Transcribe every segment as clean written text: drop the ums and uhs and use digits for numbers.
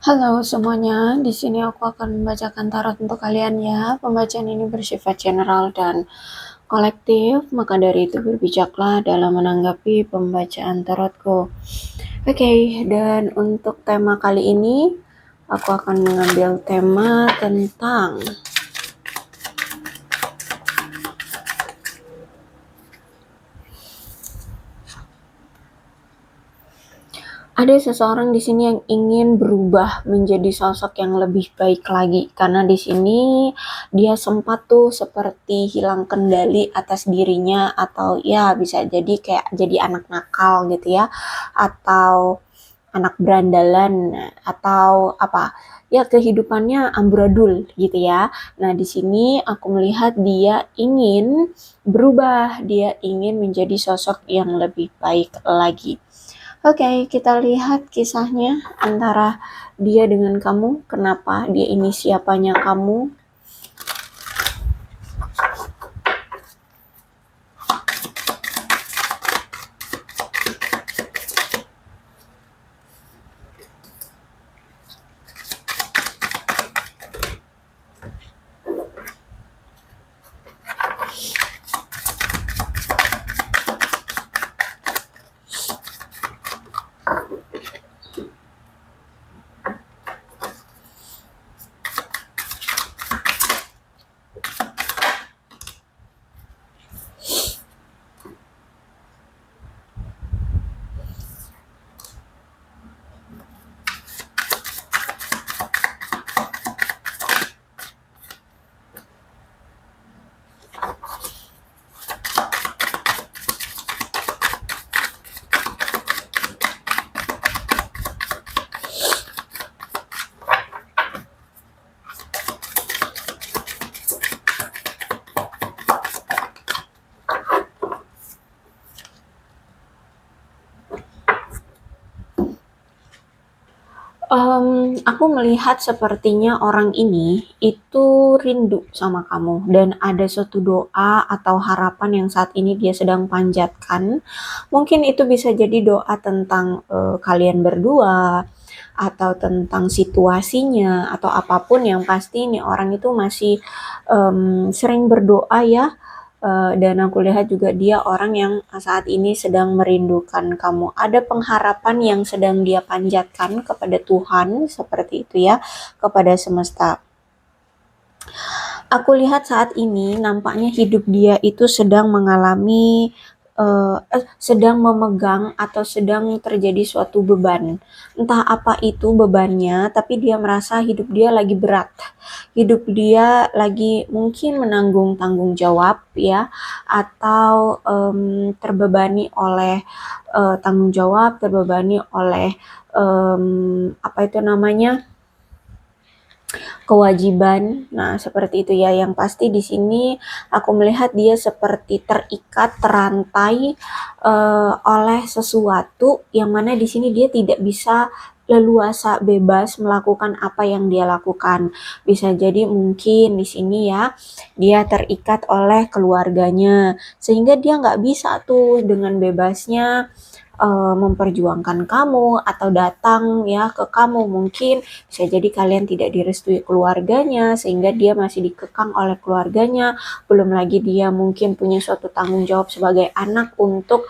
Halo semuanya, di sini aku akan membacakan tarot untuk kalian ya. Pembacaan ini bersifat general dan kolektif, maka dari itu berbijaklah dalam menanggapi pembacaan tarotku. Oke, dan untuk tema kali ini, aku akan mengambil tema tentang ada seseorang di sini yang ingin berubah menjadi sosok yang lebih baik lagi, karena di sini dia sempat tuh seperti hilang kendali atas dirinya, atau ya bisa jadi kayak jadi anak nakal gitu ya, atau anak berandalan, atau apa ya, kehidupannya amburadul gitu ya. Nah, di sini aku melihat dia ingin berubah, dia ingin menjadi sosok yang lebih baik lagi. Oke, kita lihat kisahnya antara dia dengan kamu. Kenapa dia ini siapanya kamu? Aku melihat sepertinya orang ini itu rindu sama kamu, dan ada suatu doa atau harapan yang saat ini dia sedang panjatkan. Mungkin itu bisa jadi doa tentang kalian berdua, atau tentang situasinya, atau apapun. Yang pasti ini orang itu masih sering berdoa ya. Dan aku lihat juga dia orang yang saat ini sedang merindukan kamu. Ada pengharapan yang sedang dia panjatkan kepada Tuhan, seperti itu ya, kepada semesta. Aku lihat saat ini nampaknya hidup dia itu sedang mengalami sedang memegang atau sedang terjadi suatu beban. Entah apa itu bebannya, tapi dia merasa hidup dia lagi berat. Hidup dia lagi mungkin menanggung tanggung jawab ya, atau terbebani oleh tanggung jawab, terbebani oleh apa itu namanya, kewajiban. Nah, seperti itu ya. Yang pasti di sini aku melihat dia seperti terikat, terantai oleh sesuatu yang mana di sini dia tidak bisa leluasa bebas melakukan apa yang dia lakukan. Bisa jadi mungkin di sini ya, dia terikat oleh keluarganya, sehingga dia nggak bisa tuh dengan bebasnya memperjuangkan kamu atau datang ya ke kamu. Mungkin bisa jadi kalian tidak direstui keluarganya, sehingga dia masih dikekang oleh keluarganya. Belum lagi dia mungkin punya suatu tanggung jawab sebagai anak untuk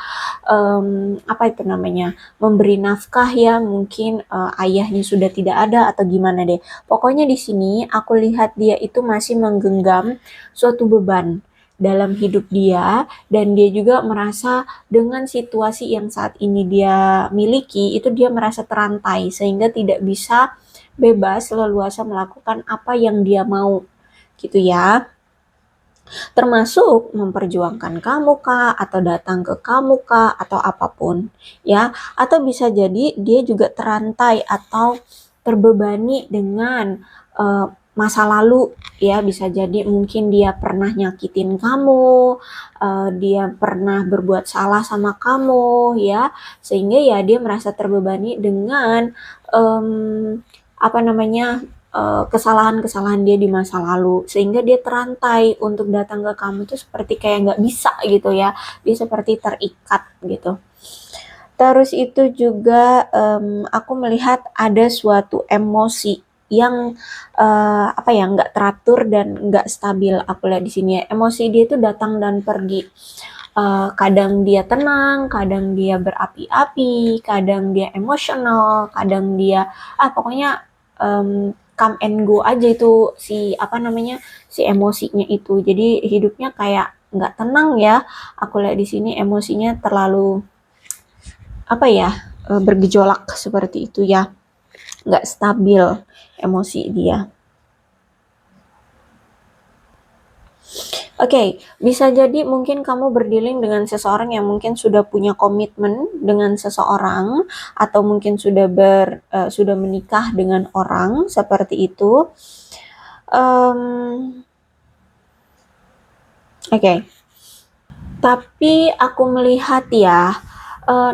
apa itu namanya, memberi nafkah ya. Mungkin ayahnya sudah tidak ada atau gimana deh. Pokoknya di sini aku lihat dia itu masih menggenggam suatu beban dalam hidup dia, dan dia juga merasa dengan situasi yang saat ini dia miliki itu dia merasa terantai, sehingga tidak bisa bebas leluasa melakukan apa yang dia mau gitu ya, termasuk memperjuangkan kamu kah, atau datang ke kamu kah, atau apapun ya. Atau bisa jadi dia juga terantai atau terbebani dengan masa lalu ya. Bisa jadi mungkin dia pernah nyakitin kamu, dia pernah berbuat salah sama kamu ya, sehingga ya dia merasa terbebani dengan apa namanya, kesalahan-kesalahan dia di masa lalu, sehingga dia terantai untuk datang ke kamu tuh seperti kayak nggak bisa gitu ya, dia seperti terikat gitu. Terus itu juga aku melihat ada suatu emosi yang apa ya, nggak teratur dan nggak stabil. Aku lihat di sini ya, emosi dia itu datang dan pergi. Kadang dia tenang, kadang dia berapi-api, kadang dia emosional, kadang dia pokoknya come and go aja itu si apa namanya si emosinya itu. Jadi hidupnya kayak nggak tenang ya. Aku lihat di sini emosinya terlalu apa ya bergejolak seperti itu ya, nggak stabil emosi dia. Oke, bisa jadi mungkin kamu berdealing dengan seseorang yang mungkin sudah punya komitmen dengan seseorang atau mungkin sudah menikah dengan orang seperti itu. Oke, tapi aku melihat ya,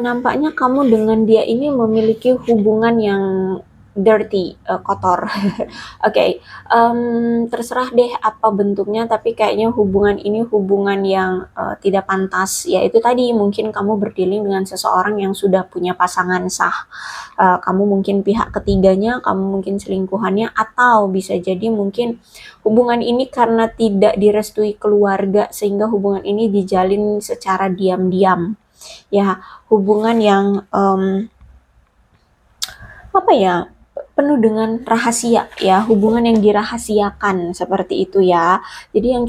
nampaknya kamu dengan dia ini memiliki hubungan yang dirty, kotor. Oke, terserah deh apa bentuknya, tapi kayaknya hubungan ini hubungan yang tidak pantas. Ya itu tadi, mungkin kamu berdealing dengan seseorang yang sudah punya pasangan sah. Kamu mungkin pihak ketiganya, kamu mungkin selingkuhannya, atau bisa jadi mungkin hubungan ini karena tidak direstui keluarga, sehingga hubungan ini dijalin secara diam-diam. Ya, hubungan yang apa ya, penuh dengan rahasia ya, hubungan yang dirahasiakan seperti itu ya. Jadi yang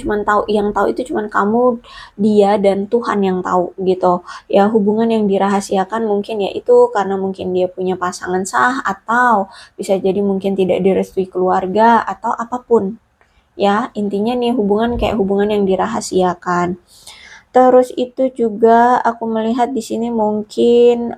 tahu itu cuman kamu, dia dan Tuhan yang tahu gitu. Ya, hubungan yang dirahasiakan mungkin ya itu karena mungkin dia punya pasangan sah, atau bisa jadi mungkin tidak direstui keluarga atau apapun. Ya, intinya nih hubungan kayak hubungan yang dirahasiakan. Terus itu juga aku melihat di sini mungkin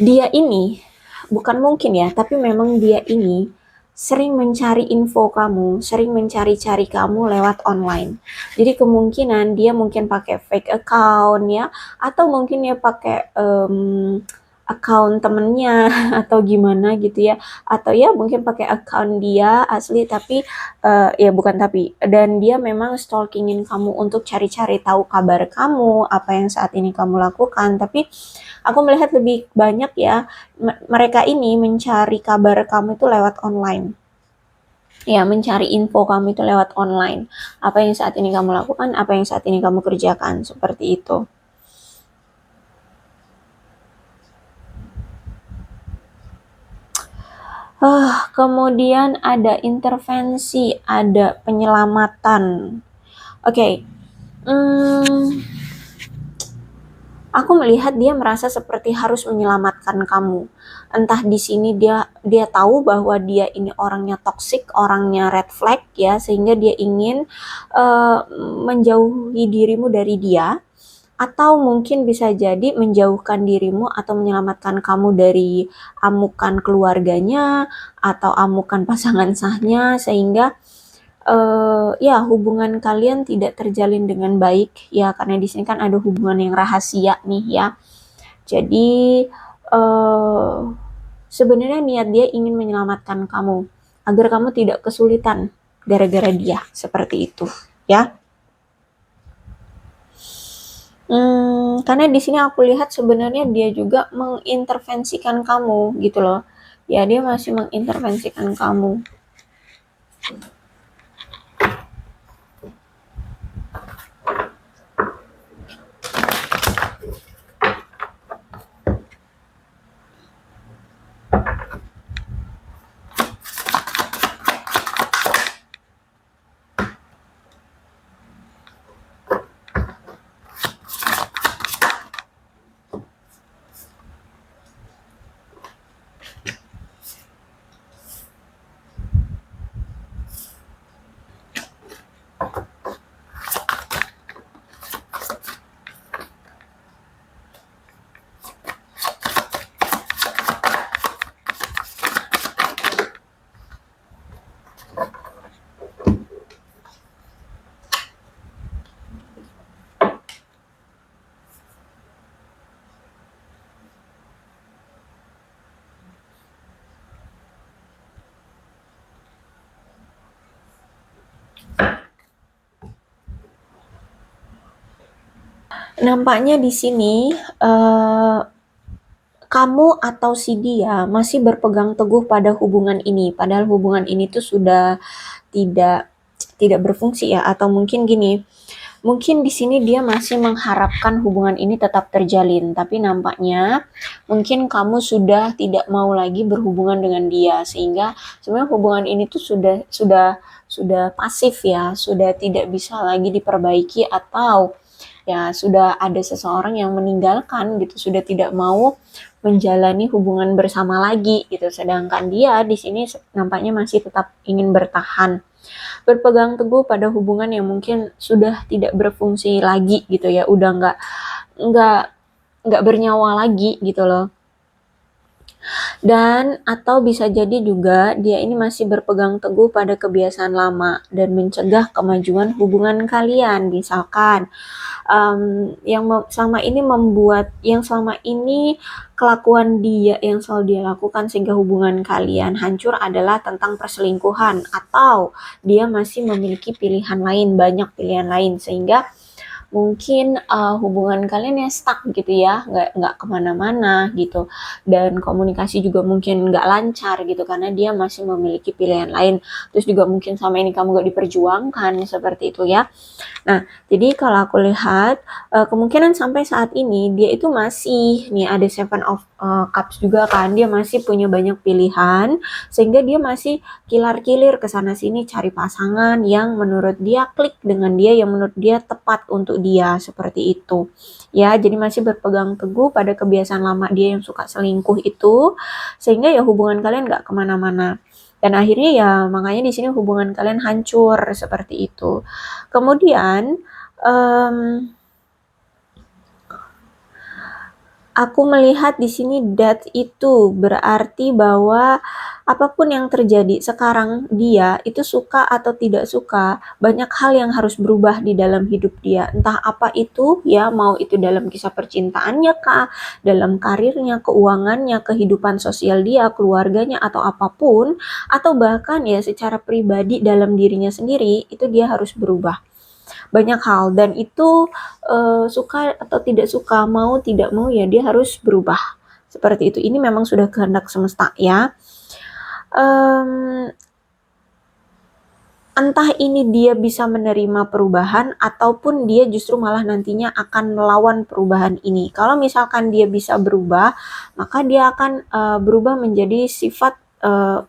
dia ini, bukan mungkin ya, tapi memang dia ini sering mencari info kamu, sering mencari-cari kamu lewat online. Jadi kemungkinan dia mungkin pakai fake account ya, atau mungkin dia pakai account temennya atau gimana gitu ya, atau ya mungkin pakai account dia asli, tapi ya bukan tapi, dan dia memang stalkingin kamu untuk cari-cari tahu kabar kamu, apa yang saat ini kamu lakukan. Tapi aku melihat lebih banyak ya, mereka ini mencari kabar kamu itu lewat online. Ya, mencari info kamu itu lewat online. Apa yang saat ini kamu lakukan, apa yang saat ini kamu kerjakan, seperti itu. Kemudian ada intervensi, ada penyelamatan. Oke, aku melihat dia merasa seperti harus menyelamatkan kamu. Entah di sini dia tahu bahwa dia ini orangnya toksik, orangnya red flag ya, sehingga dia ingin menjauhi dirimu dari dia, atau mungkin bisa jadi menjauhkan dirimu atau menyelamatkan kamu dari amukan keluarganya atau amukan pasangan sahnya, sehingga ya hubungan kalian tidak terjalin dengan baik ya, karena di sini kan ada hubungan yang rahasia nih ya. Jadi sebenarnya niat dia ingin menyelamatkan kamu agar kamu tidak kesulitan gara-gara dia, seperti itu ya. Karena di sini aku lihat sebenarnya dia juga mengintervensikan kamu gitu loh. Ya, dia masih mengintervensikan kamu. Nampaknya di sini kamu atau si dia masih berpegang teguh pada hubungan ini, padahal hubungan ini tuh sudah tidak tidak berfungsi ya, atau mungkin gini, mungkin di sini dia masih mengharapkan hubungan ini tetap terjalin, tapi nampaknya mungkin kamu sudah tidak mau lagi berhubungan dengan dia, sehingga sebenarnya hubungan ini tuh sudah pasif ya, sudah tidak bisa lagi diperbaiki, atau ya sudah ada seseorang yang meninggalkan gitu, sudah tidak mau menjalani hubungan bersama lagi gitu. Sedangkan dia di sini nampaknya masih tetap ingin bertahan, berpegang teguh pada hubungan yang mungkin sudah tidak berfungsi lagi gitu ya, udah nggak nggak bernyawa lagi gitu loh. Dan atau bisa jadi juga dia ini masih berpegang teguh pada kebiasaan lama dan mencegah kemajuan hubungan kalian. Misalkan yang selama ini kelakuan dia yang selalu dia lakukan sehingga hubungan kalian hancur adalah tentang perselingkuhan, atau dia masih memiliki pilihan lain, banyak pilihan lain, sehingga mungkin hubungan kalian ya stuck gitu ya, nggak kemana-mana gitu, dan komunikasi juga mungkin nggak lancar gitu karena dia masih memiliki pilihan lain. Terus juga mungkin sama ini kamu nggak diperjuangkan seperti itu ya. Nah, jadi kalau aku lihat kemungkinan sampai saat ini dia itu masih nih ada Seven of Cups juga kan, dia masih punya banyak pilihan sehingga dia masih kilar-kilir ke sana sini cari pasangan yang menurut dia klik dengan dia, yang menurut dia tepat untuk dia seperti itu. Ya, jadi masih berpegang teguh pada kebiasaan lama dia yang suka selingkuh itu, sehingga ya hubungan kalian nggak kemana-mana. Dan akhirnya ya makanya di sini hubungan kalian hancur seperti itu. Kemudian aku melihat di sini that itu berarti bahwa apapun yang terjadi sekarang, dia itu suka atau tidak suka, banyak hal yang harus berubah di dalam hidup dia. Entah apa itu ya, mau itu dalam kisah percintaannya kah, dalam karirnya, keuangannya, kehidupan sosial dia, keluarganya, atau apapun, atau bahkan ya secara pribadi dalam dirinya sendiri, itu dia harus berubah banyak hal, dan itu suka atau tidak suka, mau tidak mau ya dia harus berubah seperti itu. Ini memang sudah kehendak semesta ya. Entah ini dia bisa menerima perubahan ataupun dia justru malah nantinya akan melawan perubahan ini. Kalau misalkan dia bisa berubah, maka dia akan berubah menjadi sifat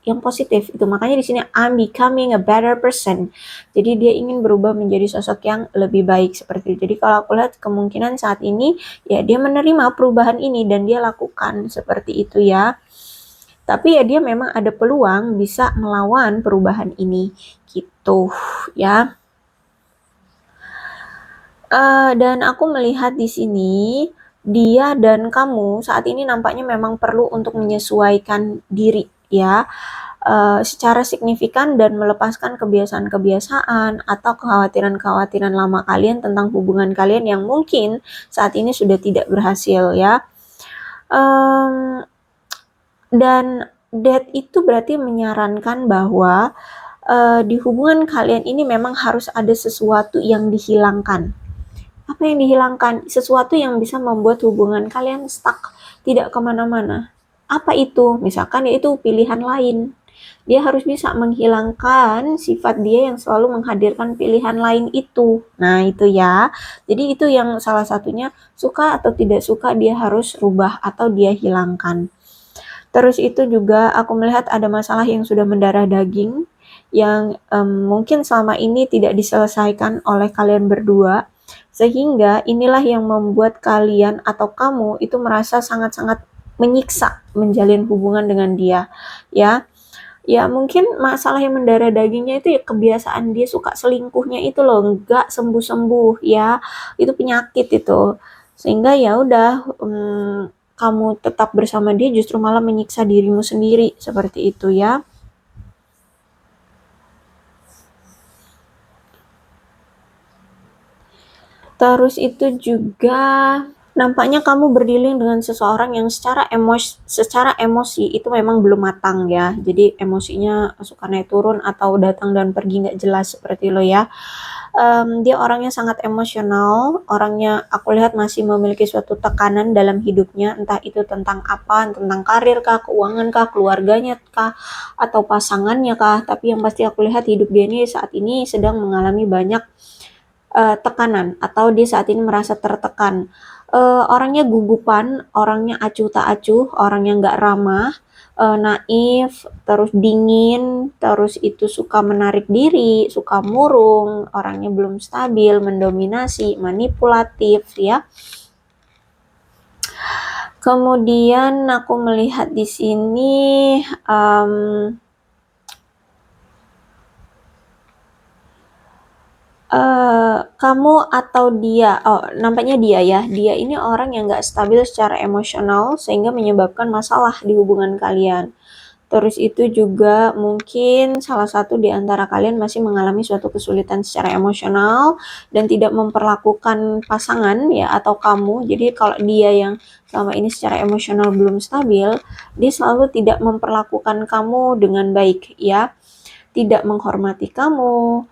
yang positif. Itu makanya di sini I'm becoming a better person. Jadi dia ingin berubah menjadi sosok yang lebih baik seperti itu. Jadi kalau aku lihat kemungkinan saat ini ya dia menerima perubahan ini dan dia lakukan seperti itu ya. Tapi ya dia memang ada peluang bisa melawan perubahan ini gitu ya. Dan aku melihat di sini dia dan kamu saat ini nampaknya memang perlu untuk menyesuaikan diri ya, secara signifikan dan melepaskan kebiasaan-kebiasaan atau kekhawatiran-kekhawatiran lama kalian tentang hubungan kalian yang mungkin saat ini sudah tidak berhasil ya. Dan that itu berarti menyarankan bahwa di hubungan kalian ini memang harus ada sesuatu yang dihilangkan. Apa yang dihilangkan? Sesuatu yang bisa membuat hubungan kalian stuck, tidak kemana-mana. Apa itu? Misalkan yaitu pilihan lain. Dia harus bisa menghilangkan sifat dia yang selalu menghadirkan pilihan lain itu. Nah itu ya. Jadi itu yang salah satunya, suka atau tidak suka dia harus rubah atau dia hilangkan. Terus itu juga aku melihat ada masalah yang sudah mendarah daging yang mungkin selama ini tidak diselesaikan oleh kalian berdua, sehingga inilah yang membuat kalian atau kamu itu merasa sangat-sangat menyiksa menjalin hubungan dengan dia ya. Ya mungkin masalah yang mendarah dagingnya itu ya kebiasaan dia suka selingkuhnya itu loh, nggak sembuh-sembuh ya, itu penyakit itu. Sehingga ya udah kamu tetap bersama dia justru malah menyiksa dirimu sendiri seperti itu ya. Terus itu juga Nampaknya kamu berdealing dengan seseorang yang secara emosi itu memang belum matang ya. Jadi emosinya suka naik turun atau datang dan pergi nggak jelas seperti lo ya. Dia orangnya sangat emosional, orangnya aku lihat masih memiliki suatu tekanan dalam hidupnya, entah itu tentang apa, tentang karir kah, keuangan kah, keluarganya kah, atau pasangannya kah. Tapi yang pasti aku lihat hidup dia ini saat ini sedang mengalami banyak tekanan atau dia saat ini merasa tertekan. Orangnya gugupan, orangnya acuh tak acuh, orangnya nggak ramah, naif, terus dingin, terus itu suka menarik diri, suka murung, orangnya belum stabil, mendominasi, manipulatif ya. Kemudian aku melihat di sini kamu atau dia, nampaknya dia ya, dia ini orang yang nggak stabil secara emosional sehingga menyebabkan masalah di hubungan kalian. Terus itu juga mungkin salah satu di antara kalian masih mengalami suatu kesulitan secara emosional dan tidak memperlakukan pasangan ya atau kamu. Jadi kalau dia yang selama ini secara emosional belum stabil, dia selalu tidak memperlakukan kamu dengan baik ya, tidak menghormati kamu,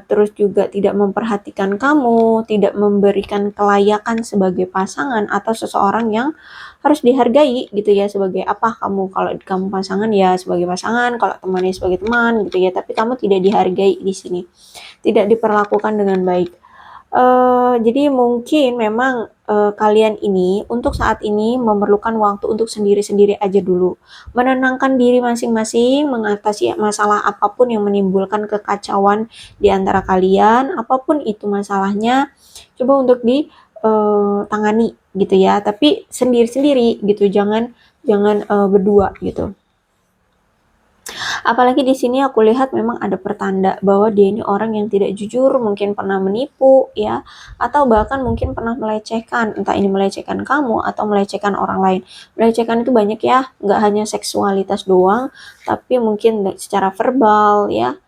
terus juga tidak memperhatikan kamu, tidak memberikan kelayakan sebagai pasangan atau seseorang yang harus dihargai gitu ya, sebagai apa kamu, kalau kamu pasangan ya sebagai pasangan, kalau temannya sebagai teman gitu ya, tapi kamu tidak dihargai di sini, tidak diperlakukan dengan baik. Jadi mungkin memang kalian ini untuk saat ini memerlukan waktu untuk sendiri-sendiri aja dulu, menenangkan diri masing-masing, mengatasi masalah apapun yang menimbulkan kekacauan di antara kalian, apapun itu masalahnya, coba untuk ditangani gitu ya, tapi sendiri-sendiri gitu, jangan jangan berdua gitu. Apalagi di sini aku lihat memang ada pertanda bahwa dia ini orang yang tidak jujur, mungkin pernah menipu ya, atau bahkan mungkin pernah melecehkan, entah ini melecehkan kamu atau melecehkan orang lain. Melecehkan itu banyak ya, nggak hanya seksualitas doang, tapi mungkin secara verbal ya.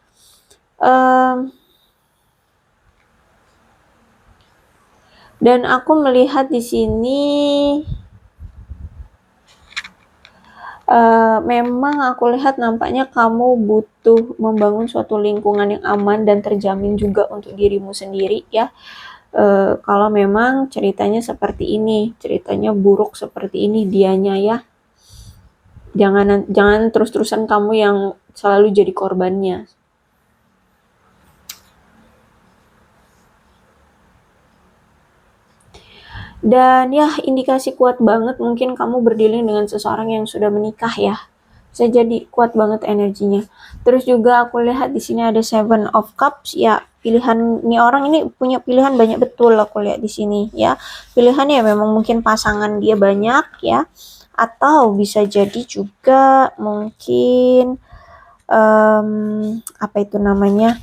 Dan aku melihat di sini memang aku lihat nampaknya kamu butuh membangun suatu lingkungan yang aman dan terjamin juga untuk dirimu sendiri ya. Kalau memang ceritanya seperti ini, ceritanya buruk seperti ini dianya ya, jangan terus-terusan kamu yang selalu jadi korbannya. Dan ya indikasi kuat banget mungkin kamu berdealing dengan seseorang yang sudah menikah ya. Bisa jadi kuat banget energinya. Terus juga aku lihat di sini ada Seven of Cups ya. Pilihan ini orang ini punya pilihan banyak betul aku lihat di sini ya. Pilihannya memang mungkin pasangan dia banyak ya. Atau bisa jadi juga mungkin apa itu namanya?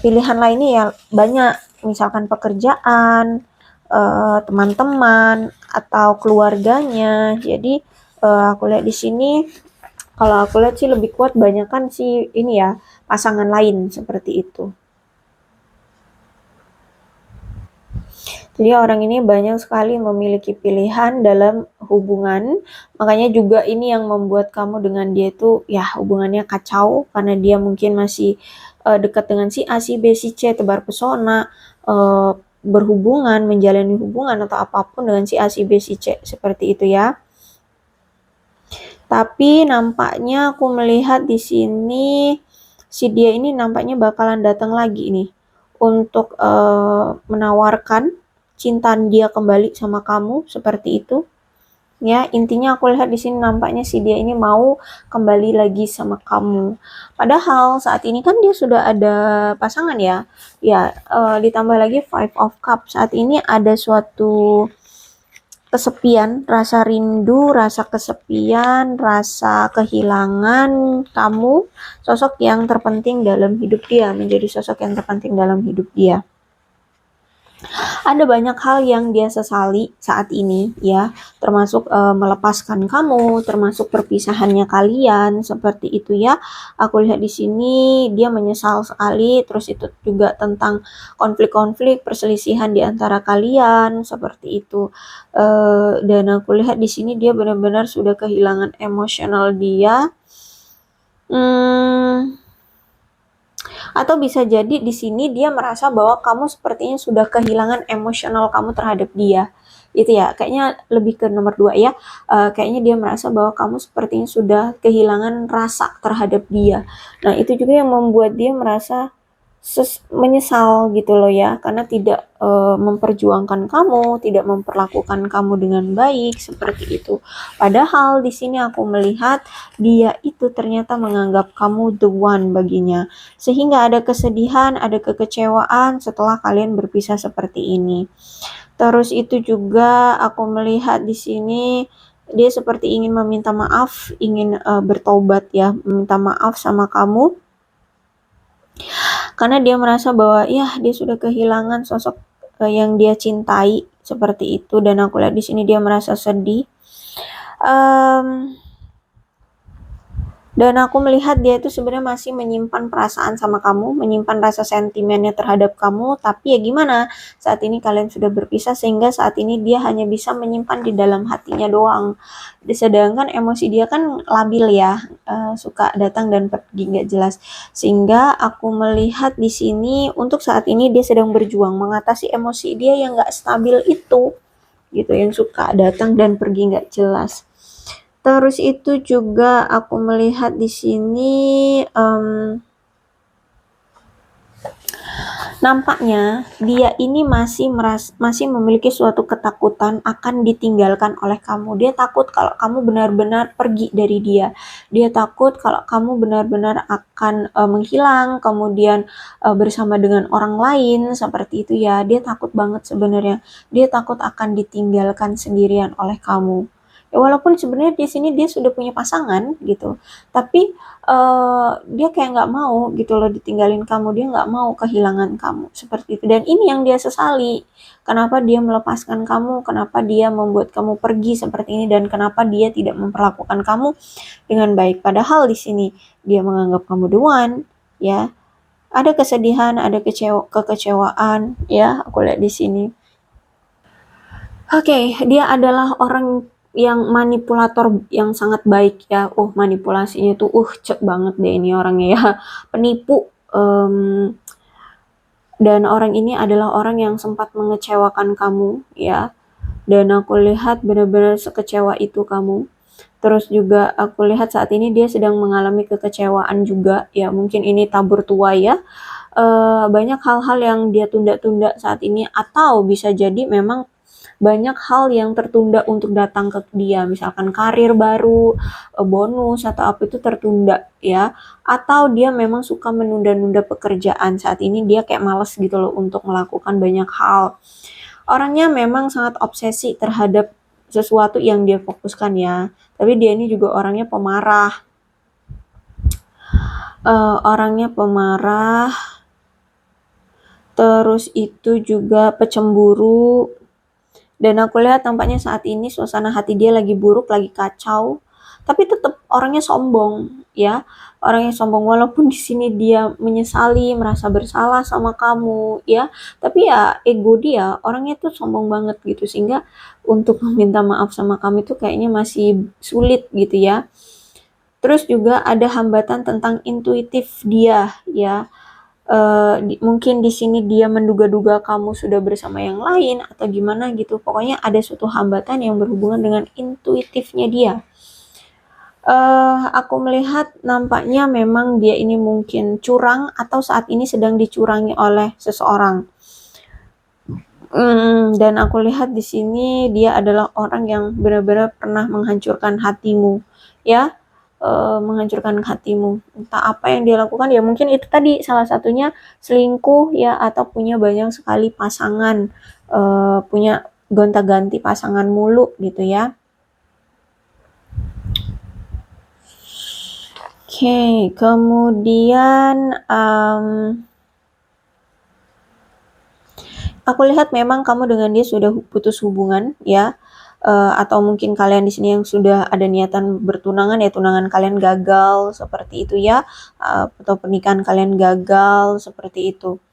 Pilihan lainnya ya banyak, misalkan pekerjaan, teman-teman atau keluarganya. Jadi aku lihat di sini, kalau aku lihat sih lebih kuat banyak kan sih ini ya, pasangan lain seperti itu. Jadi orang ini banyak sekali memiliki pilihan dalam hubungan, makanya juga ini yang membuat kamu dengan dia itu ya hubungannya kacau, karena dia mungkin masih dekat dengan si A, si B, si C, tebar pesona, berhubungan, menjalani hubungan atau apapun dengan si A, si B, si C, seperti itu ya. Tapi nampaknya aku melihat di sini si dia ini nampaknya bakalan datang lagi nih untuk menawarkan cinta dia kembali sama kamu seperti itu. Ya, intinya aku lihat di sini nampaknya si dia ini mau kembali lagi sama kamu. Padahal saat ini kan dia sudah ada pasangan ya. Ya, ditambah lagi Five of Cups. Saat ini ada suatu kesepian, rasa rindu, rasa kesepian, rasa kehilangan kamu, sosok yang terpenting dalam hidup dia, menjadi sosok yang terpenting dalam hidup dia. Ada banyak hal yang dia sesali saat ini ya, termasuk melepaskan kamu, termasuk perpisahannya kalian seperti itu ya. Aku lihat di sini dia menyesal sekali, terus itu juga tentang konflik-konflik, perselisihan di antara kalian seperti itu. Dan aku lihat di sini dia benar-benar sudah kehilangan emosional dia. Hmm, atau bisa jadi di sini dia merasa bahwa kamu sepertinya sudah kehilangan emosional kamu terhadap dia. Itu ya, kayaknya lebih ke nomor 2 ya. Kayaknya dia merasa bahwa kamu sepertinya sudah kehilangan rasa terhadap dia. Nah, itu juga yang membuat dia merasa menyesal gitu loh ya, karena tidak memperjuangkan kamu, tidak memperlakukan kamu dengan baik seperti itu. Padahal di sini aku melihat dia itu ternyata menganggap kamu the one baginya. Sehingga ada kesedihan, ada kekecewaan setelah kalian berpisah seperti ini. Terus itu juga aku melihat di sini dia seperti ingin meminta maaf, ingin bertobat ya, meminta maaf sama kamu karena dia merasa bahwa ya dia sudah kehilangan sosok yang dia cintai seperti itu, dan aku lihat di sini dia merasa sedih. Um, dan aku melihat dia itu sebenarnya masih menyimpan perasaan sama kamu, menyimpan rasa sentimennya terhadap kamu, tapi ya gimana, saat ini kalian sudah berpisah sehingga saat ini dia hanya bisa menyimpan di dalam hatinya doang. Sedangkan emosi dia kan labil ya, suka datang dan pergi nggak jelas. Sehingga aku melihat di sini untuk saat ini dia sedang berjuang mengatasi emosi dia yang nggak stabil itu, gitu, yang suka datang dan pergi nggak jelas. Terus itu juga aku melihat di sini nampaknya dia ini masih memiliki suatu ketakutan akan ditinggalkan oleh kamu. Dia takut kalau kamu benar-benar pergi dari dia. Dia takut kalau kamu benar-benar akan menghilang, kemudian bersama dengan orang lain seperti itu ya. Dia takut banget sebenarnya. Dia takut akan ditinggalkan sendirian oleh kamu. Ya, walaupun sebenarnya di sini dia sudah punya pasangan gitu, tapi dia kayak nggak mau gitu loh ditinggalin kamu, dia nggak mau kehilangan kamu seperti itu, dan ini yang dia sesali. Kenapa dia melepaskan kamu, kenapa dia membuat kamu pergi seperti ini, dan kenapa dia tidak memperlakukan kamu dengan baik. Padahal di sini dia menganggap kamu the one ya. Ada kesedihan, ada kekecewaan ya, aku lihat di sini. Oke, dia adalah orang yang manipulator yang sangat baik ya. Manipulasinya tuh cek banget deh ini orangnya ya. Penipu. Dan orang ini adalah orang yang sempat mengecewakan kamu ya. Dan aku lihat benar-benar sekecewa itu kamu. Terus juga aku lihat saat ini dia sedang mengalami kekecewaan juga ya. Mungkin ini tabur tua ya. Banyak hal-hal yang dia tunda-tunda saat ini, atau bisa jadi memang banyak hal yang tertunda untuk datang ke dia, misalkan karir baru, bonus atau apa itu tertunda ya, atau dia memang suka menunda-nunda pekerjaan. Saat ini dia kayak males gitu loh untuk melakukan banyak hal. Orangnya memang sangat obsesi terhadap sesuatu yang dia fokuskan ya, tapi dia ini juga orangnya pemarah. Orangnya pemarah, terus itu juga pecemburu. Dan aku lihat tampaknya saat ini suasana hati dia lagi buruk, lagi kacau. Tapi tetap orangnya sombong, ya. Orangnya sombong walaupun di sini dia menyesali, merasa bersalah sama kamu, ya. Tapi ya ego dia, orangnya tuh sombong banget gitu, sehingga untuk meminta maaf sama kamu itu kayaknya masih sulit gitu ya. Terus juga ada hambatan tentang intuitif dia, ya. Mungkin di sini dia menduga-duga kamu sudah bersama yang lain atau gimana gitu. Pokoknya ada suatu hambatan yang berhubungan dengan intuitifnya dia. Aku melihat nampaknya memang dia ini mungkin curang atau saat ini sedang dicurangi oleh seseorang. Dan aku lihat di sini dia adalah orang yang benar-benar pernah menghancurkan hatimu, ya. Menghancurkan hatimu. Entah apa yang dia lakukan, ya mungkin itu tadi salah satunya selingkuh ya, atau punya banyak sekali pasangan, punya gonta-ganti pasangan mulu gitu ya. Oke, kemudian Aku lihat memang kamu dengan dia sudah putus hubungan ya, atau mungkin kalian di sini yang sudah ada niatan bertunangan ya tunangan kalian gagal seperti itu ya, atau pernikahan kalian gagal seperti itu.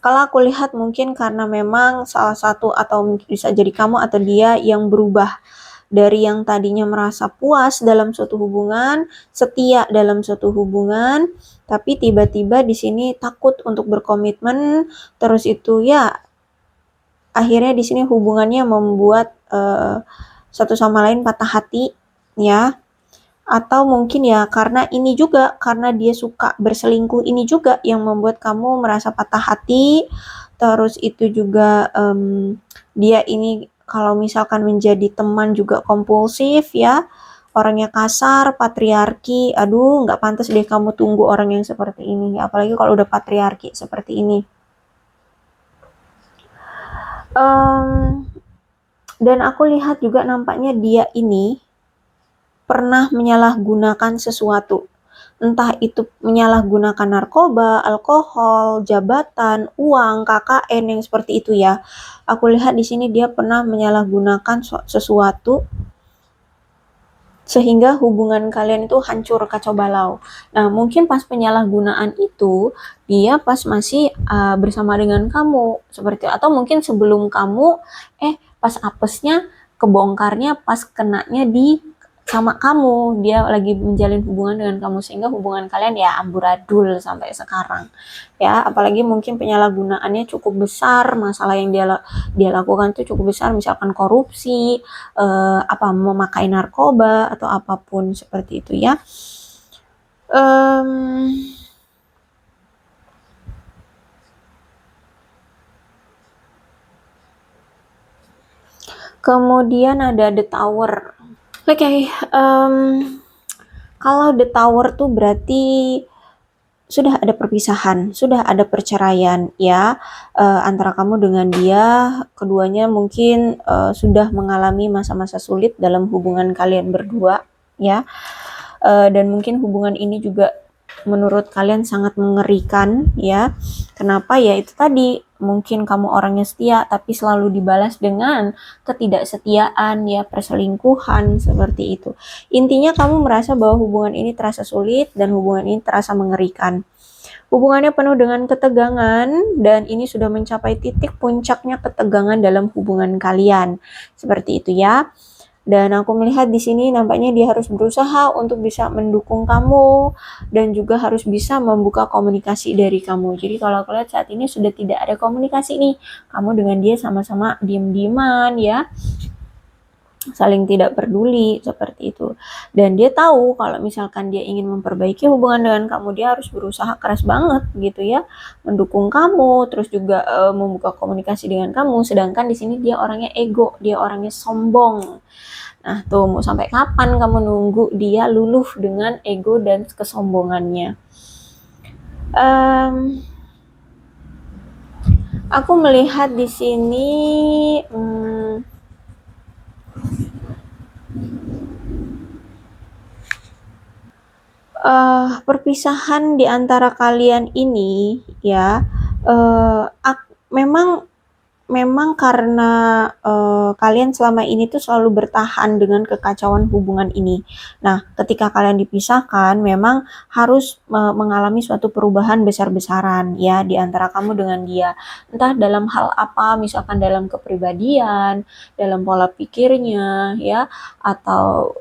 Kalau aku lihat mungkin karena memang salah satu atau bisa jadi kamu atau dia yang berubah dari yang tadinya merasa puas dalam suatu hubungan, setia dalam suatu hubungan, tapi tiba-tiba di sini takut untuk berkomitmen, terus itu ya akhirnya di sini hubungannya membuat satu sama lain patah hati ya. Atau mungkin ya karena ini juga, karena dia suka berselingkuh ini juga yang membuat kamu merasa patah hati. Terus itu juga dia ini kalau misalkan menjadi teman juga kompulsif ya, orangnya kasar, patriarki. Aduh, nggak pantas deh kamu tunggu orang yang seperti ini, apalagi kalau udah patriarki seperti ini. Dan aku lihat juga nampaknya dia ini pernah menyalahgunakan sesuatu. Entah itu menyalahgunakan narkoba, alkohol, jabatan, uang, KKN yang seperti itu ya. Aku lihat di sini dia pernah menyalahgunakan sesuatu sehingga hubungan kalian itu hancur kacau balau. Nah, mungkin pas penyalahgunaan itu dia pas masih bersama dengan kamu seperti atau mungkin sebelum kamu pas apesnya kebongkarnya pas kenanya di sama kamu, dia lagi menjalin hubungan dengan kamu sehingga hubungan kalian ya amburadul sampai sekarang. Ya, apalagi mungkin penyalahgunaannya cukup besar, masalah yang dia lakukan itu cukup besar, misalkan korupsi, memakai narkoba atau apapun seperti itu ya. Kemudian ada The Tower. Oke, kalau The Tower tuh berarti sudah ada perpisahan, sudah ada perceraian ya, antara kamu dengan dia, keduanya mungkin sudah mengalami masa-masa sulit dalam hubungan kalian berdua ya, dan mungkin hubungan ini juga menurut kalian sangat mengerikan ya. Kenapa? Ya itu tadi, mungkin kamu orangnya setia tapi selalu dibalas dengan ketidaksetiaan ya, perselingkuhan seperti itu. Intinya kamu merasa bahwa hubungan ini terasa sulit dan hubungan ini terasa mengerikan. Hubungannya penuh dengan ketegangan dan ini sudah mencapai titik puncaknya ketegangan dalam hubungan kalian. Seperti itu ya. Dan aku melihat di sini nampaknya dia harus berusaha untuk bisa mendukung kamu dan juga harus bisa membuka komunikasi dari kamu. Jadi kalau aku lihat saat ini sudah tidak ada komunikasi nih. Kamu dengan dia sama-sama diem-dieman ya, saling tidak peduli seperti itu. Dan dia tahu kalau misalkan dia ingin memperbaiki hubungan dengan kamu, dia harus berusaha keras banget gitu ya, mendukung kamu, terus juga membuka komunikasi dengan kamu. Sedangkan di sini dia orangnya ego, dia orangnya sombong. Nah, tuh mau sampai kapan kamu nunggu dia luluh dengan ego dan kesombongannya? Aku melihat di sini perpisahan di antara kalian ini ya, memang karena kalian selama ini tuh selalu bertahan dengan kekacauan hubungan ini. Nah, ketika kalian dipisahkan, memang harus mengalami suatu perubahan besar-besaran ya di antara kamu dengan dia. Entah dalam hal apa, misalkan dalam kepribadian, dalam pola pikirnya ya, atau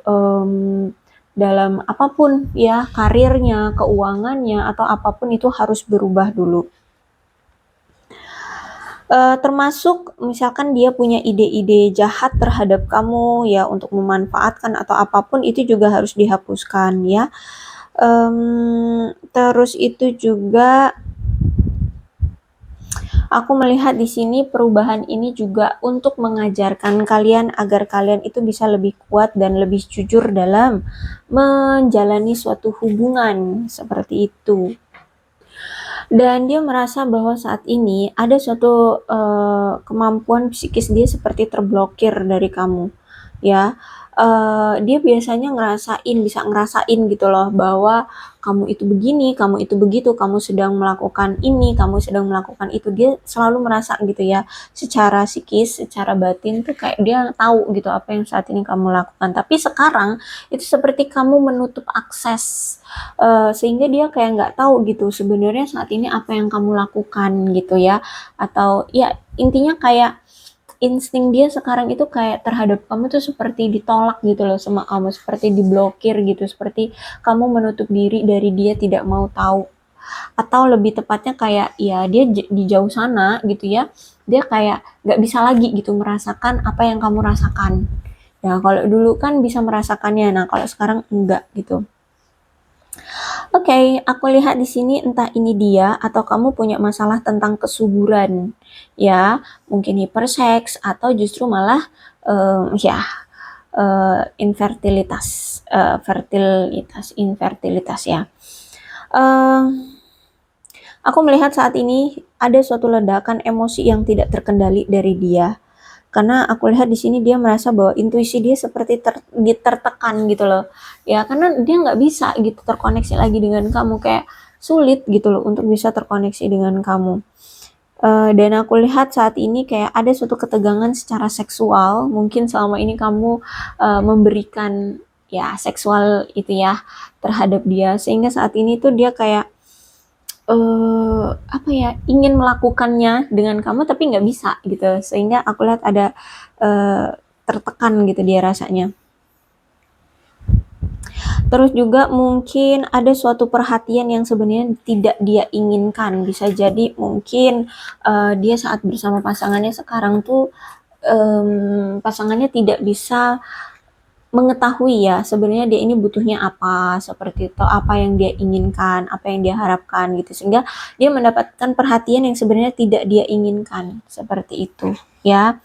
dalam apapun ya, karirnya, keuangannya, atau apapun itu harus berubah dulu. Termasuk misalkan dia punya ide-ide jahat terhadap kamu ya untuk memanfaatkan atau apapun itu juga harus dihapuskan ya. Terus itu juga aku melihat di sini perubahan ini juga untuk mengajarkan kalian agar kalian itu bisa lebih kuat dan lebih jujur dalam menjalani suatu hubungan seperti itu. Dan dia merasa bahwa saat ini ada suatu kemampuan psikis dia seperti terblokir dari kamu ya, dia biasanya bisa ngerasain gitu loh bahwa kamu itu begini, kamu itu begitu, kamu sedang melakukan ini, kamu sedang melakukan itu. Dia selalu merasa gitu ya, secara psikis, secara batin tuh kayak dia tahu gitu apa yang saat ini kamu lakukan. Tapi sekarang itu seperti kamu menutup akses, sehingga dia kayak nggak tahu gitu sebenarnya saat ini apa yang kamu lakukan gitu ya. Atau ya intinya kayak insting dia sekarang itu kayak terhadap kamu tuh seperti ditolak gitu loh sama kamu, seperti diblokir gitu, seperti kamu menutup diri dari dia, tidak mau tahu. Atau lebih tepatnya kayak ya dia di jauh sana gitu ya, dia kayak nggak bisa lagi gitu merasakan apa yang kamu rasakan. Ya kalau dulu kan bisa merasakannya, nah kalau sekarang enggak gitu. Oke, aku lihat di sini entah ini dia atau kamu punya masalah tentang kesuburan, ya, mungkin hiperseks atau justru malah ya infertilitas, infertilitas ya. Eh, aku melihat saat ini ada suatu ledakan emosi yang tidak terkendali dari dia. Karena aku lihat di sini dia merasa bahwa intuisi dia seperti tertekan gitu loh. Ya, karena dia nggak bisa gitu terkoneksi lagi dengan kamu, kayak sulit gitu loh untuk bisa terkoneksi dengan kamu. Dan aku lihat saat ini kayak ada suatu ketegangan secara seksual. Mungkin selama ini kamu memberikan ya seksual itu ya terhadap dia, sehingga saat ini tuh dia kayak apa ya, ingin melakukannya dengan kamu tapi nggak bisa gitu, sehingga aku lihat ada tertekan gitu dia rasanya. Terus juga mungkin ada suatu perhatian yang sebenarnya tidak dia inginkan, bisa jadi mungkin dia saat bersama pasangannya sekarang tuh pasangannya tidak bisa mengetahui ya sebenarnya dia ini butuhnya apa, seperti itu, apa yang dia inginkan, apa yang dia harapkan gitu, sehingga dia mendapatkan perhatian yang sebenarnya tidak dia inginkan, seperti itu ya.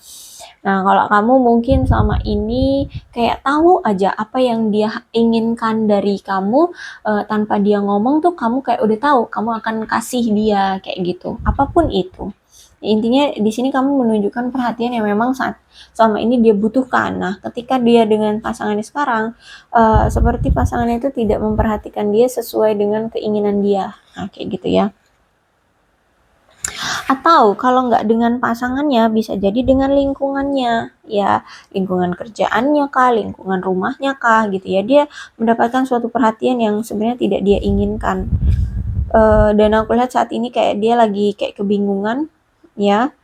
Nah, kalau kamu mungkin selama ini kayak tahu aja apa yang dia inginkan dari kamu, tanpa dia ngomong tuh kamu kayak udah tahu kamu akan kasih dia kayak gitu, apapun itu. Intinya di sini kamu menunjukkan perhatian yang memang saat selama ini dia butuhkan. Nah, ketika dia dengan pasangannya sekarang, seperti pasangannya itu tidak memperhatikan dia sesuai dengan keinginan dia. Nah, kayak gitu ya. Atau kalau nggak dengan pasangannya, bisa jadi dengan lingkungannya, ya lingkungan kerjaannya kah, lingkungan rumahnya kah, gitu ya. Dia mendapatkan suatu perhatian yang sebenarnya tidak dia inginkan. Dan aku lihat saat ini kayak dia lagi kayak kebingungan, ya.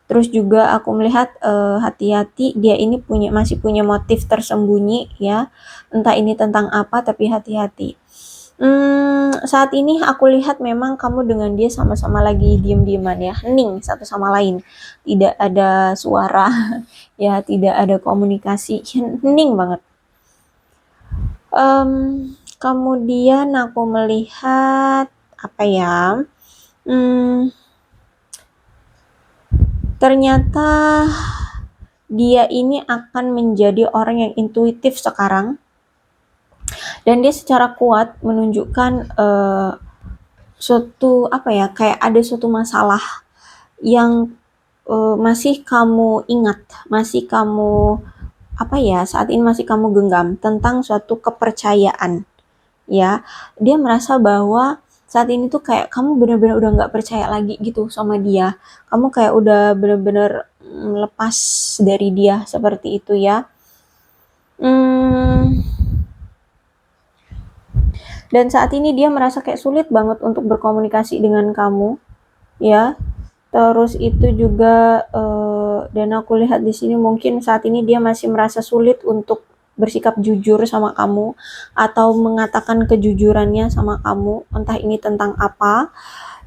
Terus juga aku melihat hati-hati dia ini masih punya motif tersembunyi ya. Entah ini tentang apa tapi hati-hati. Saat ini aku lihat memang kamu dengan dia sama-sama lagi diem-dieman ya, hening satu sama lain. Tidak ada suara, ya tidak ada komunikasi, hening banget. Kemudian aku melihat apa ya? Ternyata dia ini akan menjadi orang yang intuitif sekarang, dan dia secara kuat menunjukkan suatu apa ya, kayak ada suatu masalah yang masih kamu ingat, masih kamu apa ya, saat ini masih kamu genggam tentang suatu kepercayaan ya. Dia merasa bahwa saat ini tuh kayak kamu benar-benar udah nggak percaya lagi gitu sama dia, kamu kayak udah benar-benar lepas dari dia, seperti itu ya. Dan saat ini dia merasa kayak sulit banget untuk berkomunikasi dengan kamu ya. Terus itu juga dan aku lihat di sini mungkin saat ini dia masih merasa sulit untuk bersikap jujur sama kamu atau mengatakan kejujurannya sama kamu, entah ini tentang apa.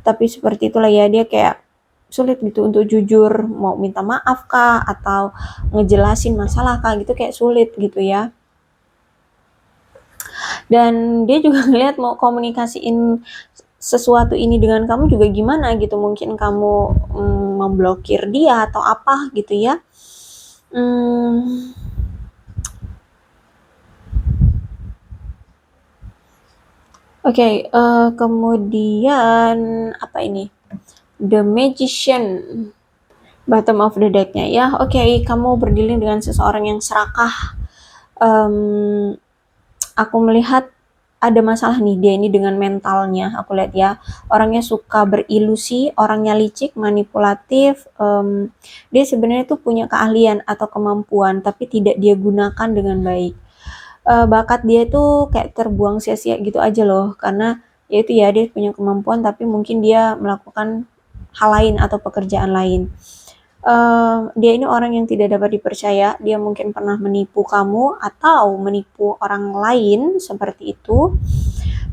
Tapi seperti itulah ya, dia kayak sulit gitu untuk jujur, mau minta maaf kah atau ngejelasin masalah kah gitu, kayak sulit gitu ya. Dan dia juga ngeliat mau komunikasiin sesuatu ini dengan kamu juga gimana gitu, mungkin kamu memblokir dia atau apa gitu ya. Oke, kemudian apa ini? The Magician, bottom of the deck-nya ya. Oke, kamu berdealing dengan seseorang yang serakah, Aku melihat ada masalah nih dia ini dengan mentalnya. Aku lihat ya, orangnya suka berilusi, orangnya licik, manipulatif. Dia sebenarnya tuh punya keahlian atau kemampuan, tapi tidak dia gunakan dengan baik. Bakat dia tuh kayak terbuang sia-sia gitu aja loh, karena ya itu ya dia punya kemampuan, tapi mungkin dia melakukan hal lain atau pekerjaan lain. Dia ini orang yang tidak dapat dipercaya, dia mungkin pernah menipu kamu atau menipu orang lain seperti itu.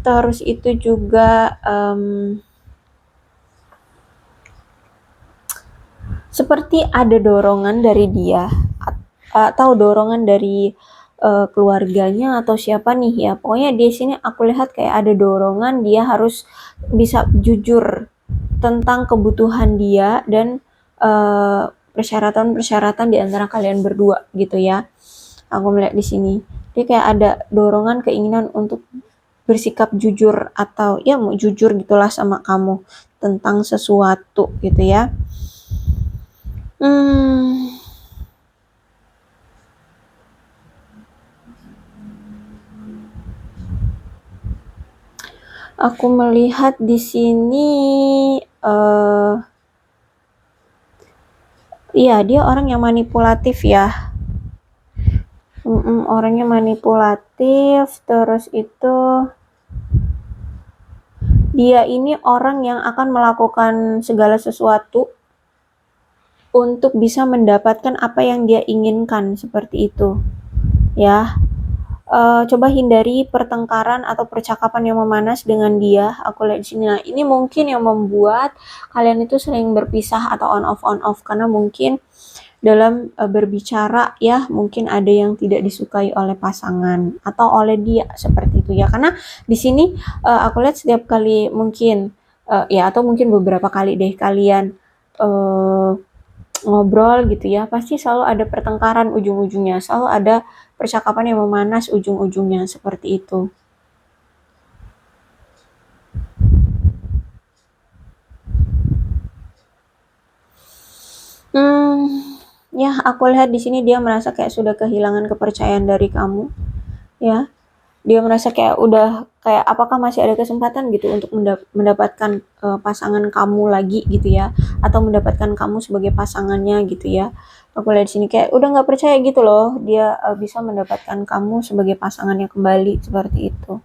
Terus itu juga seperti ada dorongan dari dia atau dorongan dari keluarganya atau siapa nih ya. Pokoknya di sini aku lihat kayak ada dorongan dia harus bisa jujur tentang kebutuhan dia dan persyaratan-persyaratan di antara kalian berdua gitu ya. Aku melihat di sini. Dia kayak ada dorongan keinginan untuk bersikap jujur atau ya mau jujur gitulah sama kamu tentang sesuatu gitu ya. Aku melihat di sini iya dia orang yang manipulatif ya. Orangnya manipulatif, terus itu dia ini orang yang akan melakukan segala sesuatu untuk bisa mendapatkan apa yang dia inginkan, seperti itu ya. Coba hindari pertengkaran atau percakapan yang memanas dengan dia. Aku lihat di sini. Nah, ini mungkin yang membuat kalian itu sering berpisah atau on off karena mungkin dalam berbicara ya mungkin ada yang tidak disukai oleh pasangan atau oleh dia seperti itu ya. Karena di sini aku lihat setiap kali mungkin ya atau mungkin beberapa kali deh kalian ngobrol gitu ya, pasti selalu ada pertengkaran ujung-ujungnya, selalu ada percakapan yang memanas ujung-ujungnya seperti itu. Ya aku lihat di sini dia merasa kayak sudah kehilangan kepercayaan dari kamu, ya. Dia merasa kayak udah kayak apakah masih ada kesempatan gitu untuk mendapatkan pasangan kamu lagi gitu ya, atau mendapatkan kamu sebagai pasangannya gitu ya. Aku lihat di sini kayak udah nggak percaya gitu loh dia bisa mendapatkan kamu sebagai pasangannya kembali seperti itu.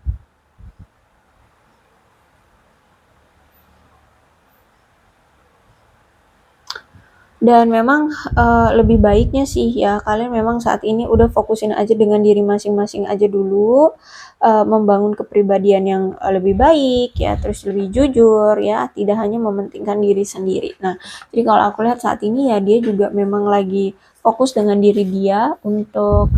Dan memang lebih baiknya sih ya kalian memang saat ini udah fokusin aja dengan diri masing-masing aja dulu, membangun kepribadian yang lebih baik ya, terus lebih jujur ya, tidak hanya mementingkan diri sendiri. Nah, jadi kalau aku lihat saat ini ya dia juga memang lagi fokus dengan diri dia untuk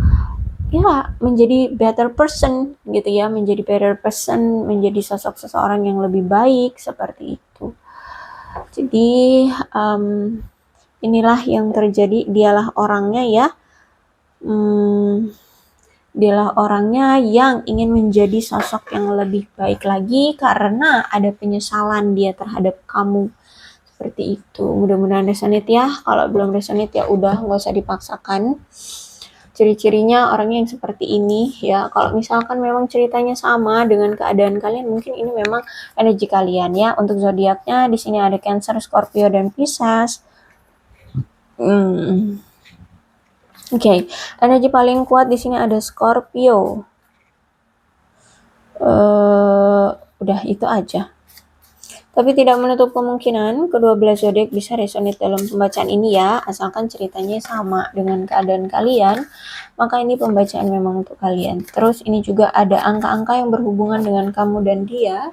ya menjadi better person gitu ya, menjadi better person, menjadi sosok seseorang yang lebih baik seperti itu. Jadi inilah yang terjadi, dialah orangnya ya. Dialah orangnya yang ingin menjadi sosok yang lebih baik lagi karena ada penyesalan dia terhadap kamu. Seperti itu. Mudah-mudahan resonate ya. Kalau belum resonate ya udah nggak usah dipaksakan. Ciri-cirinya orangnya yang seperti ini ya. Kalau misalkan memang ceritanya sama dengan keadaan kalian, mungkin ini memang energi kalian ya. Untuk zodiaknya di sini ada Cancer, Scorpio, dan Pisces. Oke, energi paling kuat di sini ada Scorpio. Udah itu aja. Tapi tidak menutup kemungkinan kedua belah zodiak bisa resonate dalam pembacaan ini ya, asalkan ceritanya sama dengan keadaan kalian, maka ini pembacaan memang untuk kalian. Terus ini juga ada angka-angka yang berhubungan dengan kamu dan dia.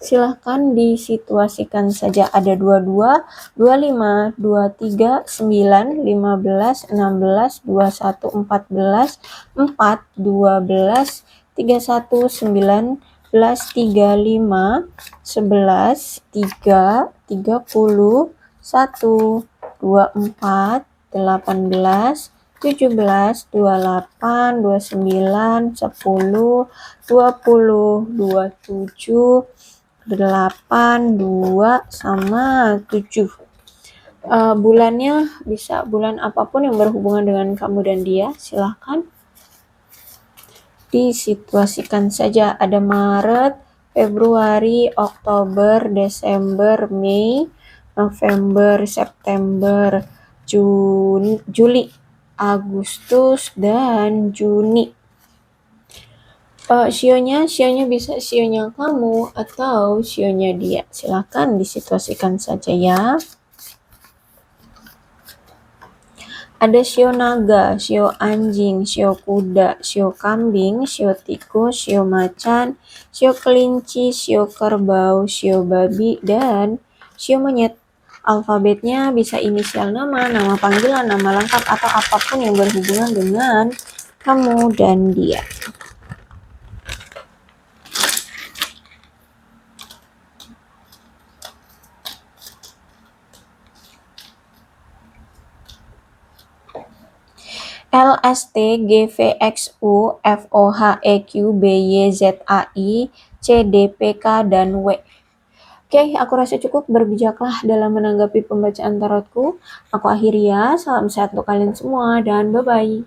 Silahkan disituasikan saja, ada 22, 25, 23, 9, 15, 16, 21, 14, 4, 12, 31, 19, 35, 11, 3, 30, 1, 24, 18, 17, 28, 29, 10, 20, 27, 8, 2, sama 7. Bulannya bisa bulan apapun yang berhubungan dengan kamu dan dia, silahkan. Disituasikan saja, ada Maret, Februari, Oktober, Desember, Mei, November, September, Juli, Agustus, dan Juni. Sionya bisa sionya kamu atau sionya dia. Silahkan disituasikan saja ya. Ada sio naga, sio anjing, sio kuda, sio kambing, sio tikus, sio macan, sio kelinci, sio kerbau, sio babi, dan sio monyet. Alfabetnya bisa inisial nama, nama panggilan, nama lengkap, atau apapun yang berhubungan dengan kamu dan dia. L, S, T, G, V, X, U, F, O, H, E, Q, B, Y, Z, A, I, C, D, P, K, dan W. Oke, aku rasa cukup, berbijaklah dalam menanggapi pembacaan tarotku. Aku akhiri ya, salam sehat untuk kalian semua, dan bye-bye.